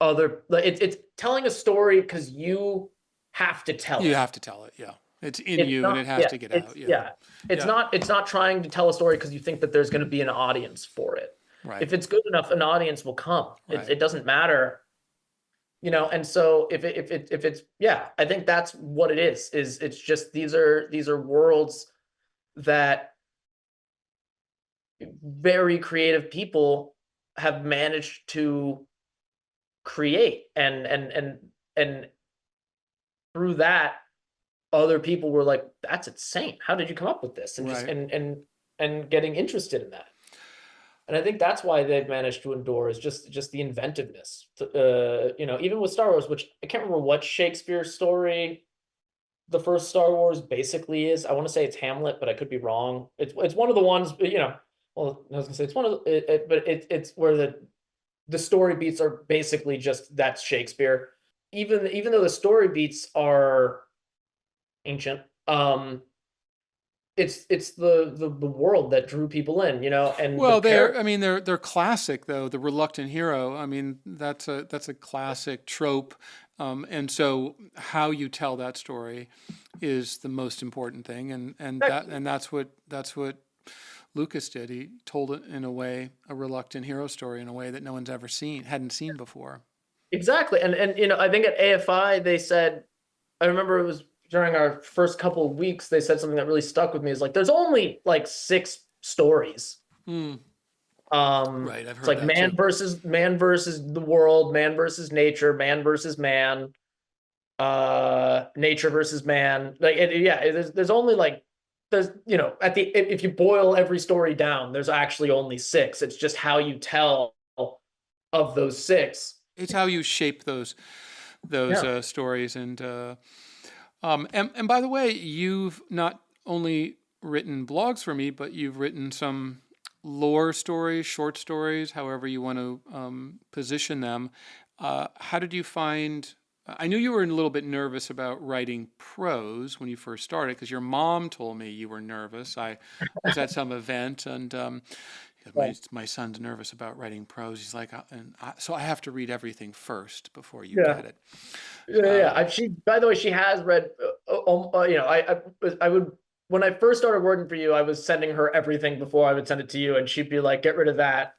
it's telling a story because you have to tell You it. have to tell it, yeah. It's in It's you and not, it has yeah, to get out, yeah. yeah. Yeah, It's not trying to tell a story because you think that there's going to be an audience for it. right, If it's good enough, an audience will come. right. It doesn't matter, and so if it's, yeah, I think that's what it is it's just these are worlds that very creative people have managed to create, and through that, other people were like, that's insane, how did you come up with this, and just Right. and getting interested in that. And I think that's why they've managed to endure, is just the inventiveness. Even with Star Wars, which I can't remember what Shakespeare story the first Star Wars basically is. I want to say it's Hamlet, but I could be wrong. It's one of the ones, well, I was gonna say it's one of but it's where the story beats are basically just, that's Shakespeare. Even though the story beats are ancient, it's the world that drew people in, and the Well, character. they're classic though. The reluctant hero. I mean, that's a classic trope, and so how you tell that story is the most important thing, and that's what Lucas did. He told it in a way, a reluctant hero story in a way that no one's ever hadn't seen before. Exactly. And I think at AFI they said, I remember it was during our first couple of weeks, they said something that really stuck with me, is like, there's only like 6 stories. Mm, right, I've It's heard like that too. man versus the world, man versus nature, man versus man, nature versus man. Like, yeah, there's only like, there's, at the, if you boil every story down, there's actually only 6. It's just how you tell of those 6. it's how you shape those Yeah. stories. And by the way, you've not only written blogs for me, but you've written some lore stories, short stories, however you want to position them. How did you find? I knew you were a little bit nervous about writing prose when you first started because your mom told me you were nervous. I was at some event and my son's nervous about writing prose. He's like, so I have to read everything first before you Yeah. get it. Yeah, yeah. She, by the way, she has read. I would when I first started working for you, I was sending her everything before I would send it to you, and she'd be like, "Get rid of that."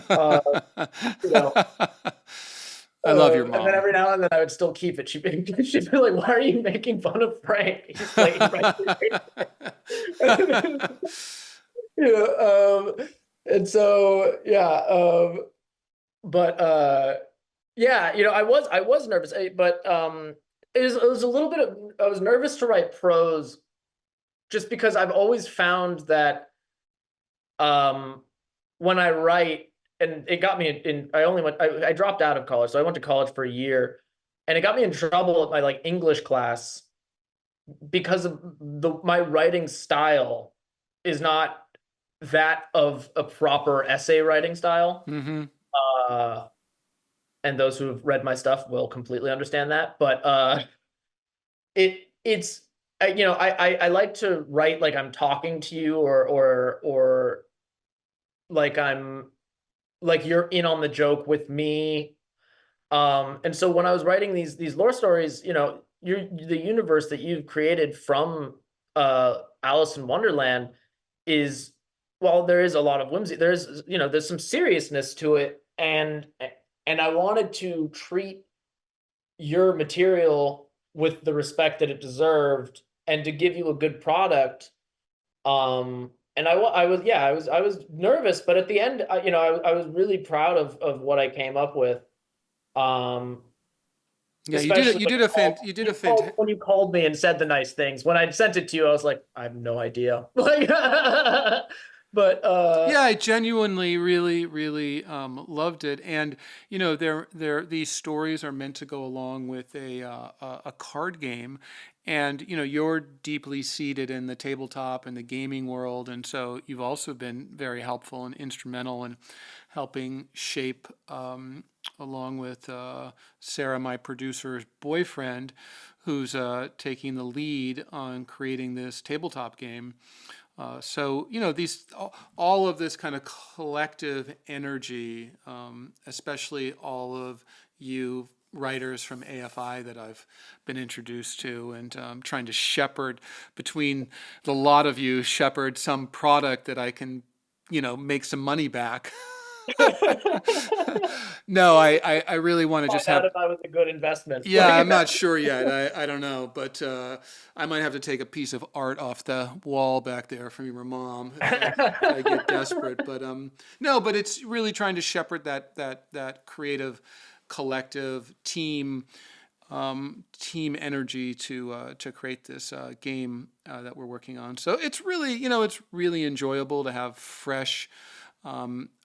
Uh, you know, I love your and then mom. every now and then I would still keep it. She'd be like, "Why are you making fun of Frank? He's like, he writes great." You know, and so yeah, but yeah, I was nervous, but it was a little bit of I was nervous to write prose just because I've always found that um when I write, and it got me in I only went I dropped out of college, so I went to college for a year, and it got me in trouble at my like English class because of my writing style is not that of a proper essay writing style. Hmm. Uh and those who have read my stuff will completely understand that. But it's I like to write like I'm talking to you, or like I'm like you're in on the joke with me. And so when I was writing these lore stories, the universe that you've created from Alice in Wonderland is, while there is a lot of whimsy, there's some seriousness to it, and I wanted to treat your material with the respect that it deserved and to give you a good product. And I was, yeah, I was nervous, but at the end, I was really proud of what I came up with. Um, Yeah, especially you did a fant. when you called me and said the nice things. When I sent it to you, I was like, I have no idea. Like, but Yeah, I genuinely, really, really loved it, and these stories are meant to go along with a card game, and you're deeply seated in the tabletop and the gaming world, and so you've also been very helpful and instrumental in helping shape, along with Sarah, my producer's boyfriend, who's taking the lead on creating this tabletop game. So these all of this kind of collective energy, especially all of you writers from AFI that I've been introduced to, and trying to shepherd between the lot of you, shepherd some product that I can, make some money back. No, I really want to find just out have. if I was a good investment. Yeah, I'm not sure yet. I don't know, but I might have to take a piece of art off the wall back there from your mom if I get desperate. But no, but it's really trying to shepherd that creative, collective team energy to create this game that we're working on. So it's really it's really enjoyable to have fresh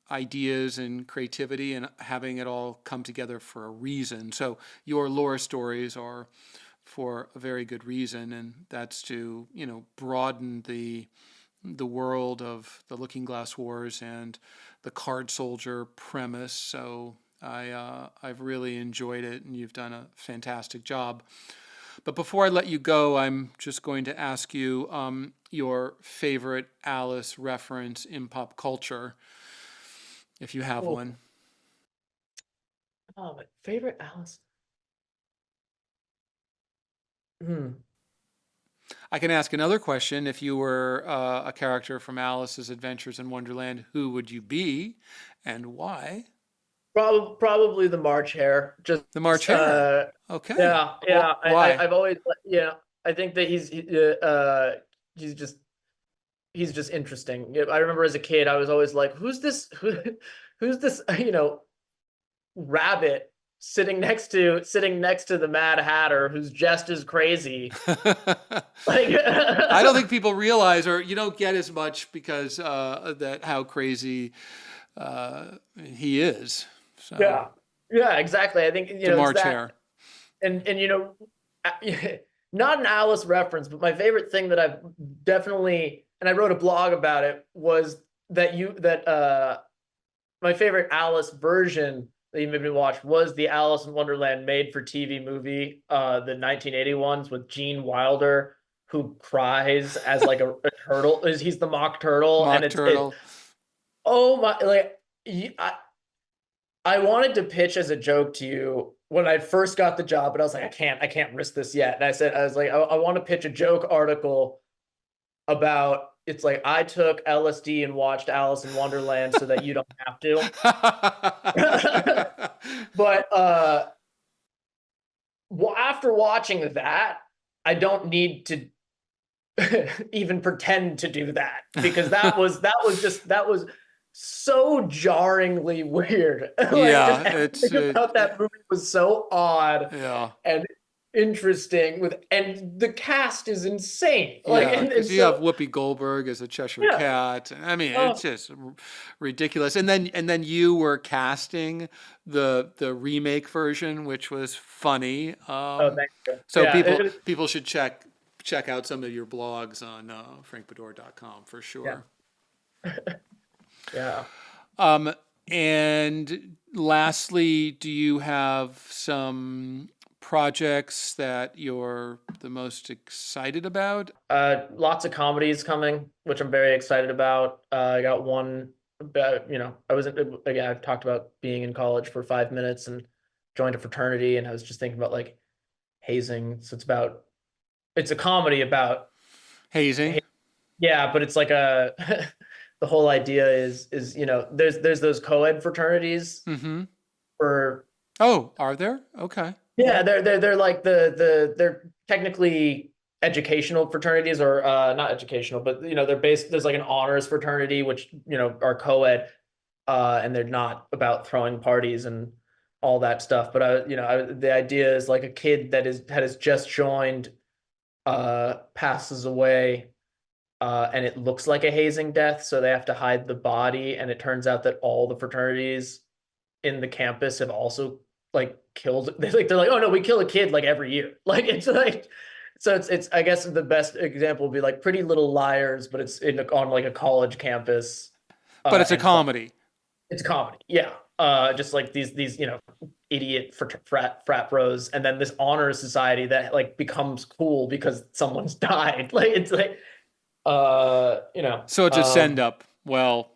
ideas and creativity and having it all come together for a reason. So your lore stories are for a very good reason, and that's to broaden the world of the Looking Glass Wars and the Card Soldier premise. So I've really enjoyed it, and you've done a fantastic job. But before I let you go, I'm just going to ask you your favorite Alice reference in pop culture, if you have Oh, one. my favorite Alice. Hmm. I can ask another question. If you were a character from Alice's Adventures in Wonderland, who would you be and why? Probably the March Hare. Just The March Hare. uh, Okay. yeah, yeah. Why? I've always, yeah. I think that he's just interesting. Yeah, I remember as a kid, I was always like, who's this rabbit sitting next to the Mad Hatter, who's just as crazy. Like, I don't think people realize, or you don't get as much because that how crazy he is. So yeah. Yeah, exactly. I think, The it's March that. Hare. And not an Alice reference, but my favorite thing that I've definitely, and I wrote a blog about it, was that my favorite Alice version that you made me watch was the Alice in Wonderland made for TV movie, the 1980 ones with Gene Wilder, who cries as like a turtle. He's the mock turtle, and Mock it. Turtle. Oh my, like I wanted to pitch as a joke to you when I first got the job, but I was like, I can't risk this yet. And I was like, I want to pitch a joke article about it's like I took LSD and watched Alice in Wonderland so that you don't have to. But after watching that, I don't need to even pretend to do that, because that was so jarringly weird. Like, just Yeah, everything about that movie was so odd yeah. and interesting, and the cast is insane. Like, Yeah, and because you have so Whoopi Goldberg as a Cheshire yeah. Cat. I mean, it's Oh, just ridiculous. And then you were casting the remake version, which was funny. oh, thank you. So Yeah, people should check out some of your blogs on frankbeddor.com for yeah, sure. yeah. Um, and lastly, do you have some projects that you're the most excited about? Lots of comedies coming, which I'm very excited about. I got one about, I was again, I've talked about being in college for 5 minutes and joined a fraternity, and I was just thinking about like hazing. So it's a comedy about, Hazing? yeah, but it's like the whole idea is, there's those co-ed fraternities Mm-hmm. for, Oh, are there? Okay. yeah, they're like they're technically educational fraternities, or not educational, but there's like an honors fraternity, which are co-ed, and they're not about throwing parties and all that stuff. But the idea is like a kid that has just joined passes away, and it looks like a hazing death, so they have to hide the body, and it turns out that all the fraternities in the campus have also like killed. They're like, oh no, we kill a kid like every year. Like, it's like, so it's I guess the best example would be like Pretty Little Liars, but it's on like a college campus, But it's a and fun. comedy. It's comedy, yeah. Just like these idiot frat bros, and then this honor society that like becomes cool because someone's died. Like, it's like, you know, So it's a send up. Well,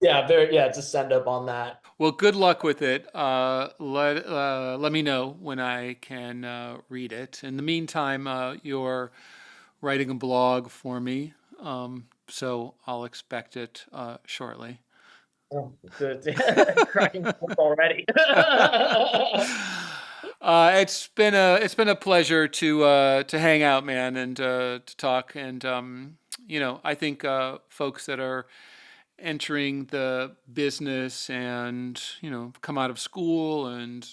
yeah, it's a send up on that. well, good luck with it. Let me know when I can read it. In the meantime, you're writing a blog for me, so I'll expect it shortly. Oh, good. Cracking jokes already. It's been a pleasure to hang out, man, and to talk. And I think folks that are entering the business and come out of school and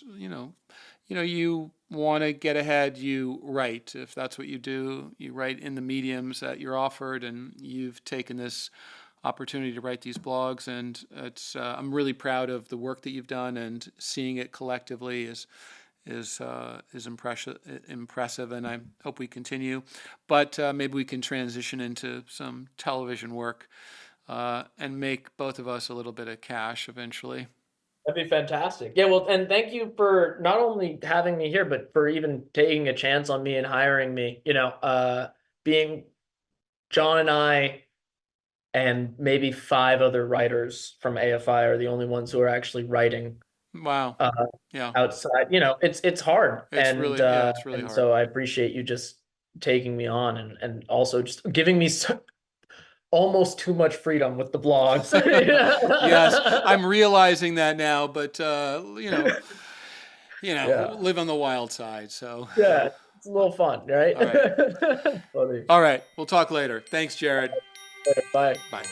you want to get ahead, you write. If that's what you do, you write in the mediums that you're offered, and you've taken this opportunity to write these blogs, and I'm really proud of the work that you've done, and seeing it collectively is impressive, and I hope we continue. But maybe we can transition into some television work and make both of us a little bit of cash eventually. That'd be fantastic. Yeah, well, and thank you for not only having me here, but for even taking a chance on me and hiring me. Being John and I and maybe five other writers from AFI are the only ones who are actually writing Wow. uh, Yeah. outside. It's hard, Yeah, it's really and hard. so I appreciate you just taking me on, and also just giving me almost too much freedom with the blogs. Yes, I'm realizing that now, but Yeah. live on the wild side. So, Yeah, it's a little fun, right? all right. Funny. All right. We'll talk later. Thanks, Jared. Bye. Bye.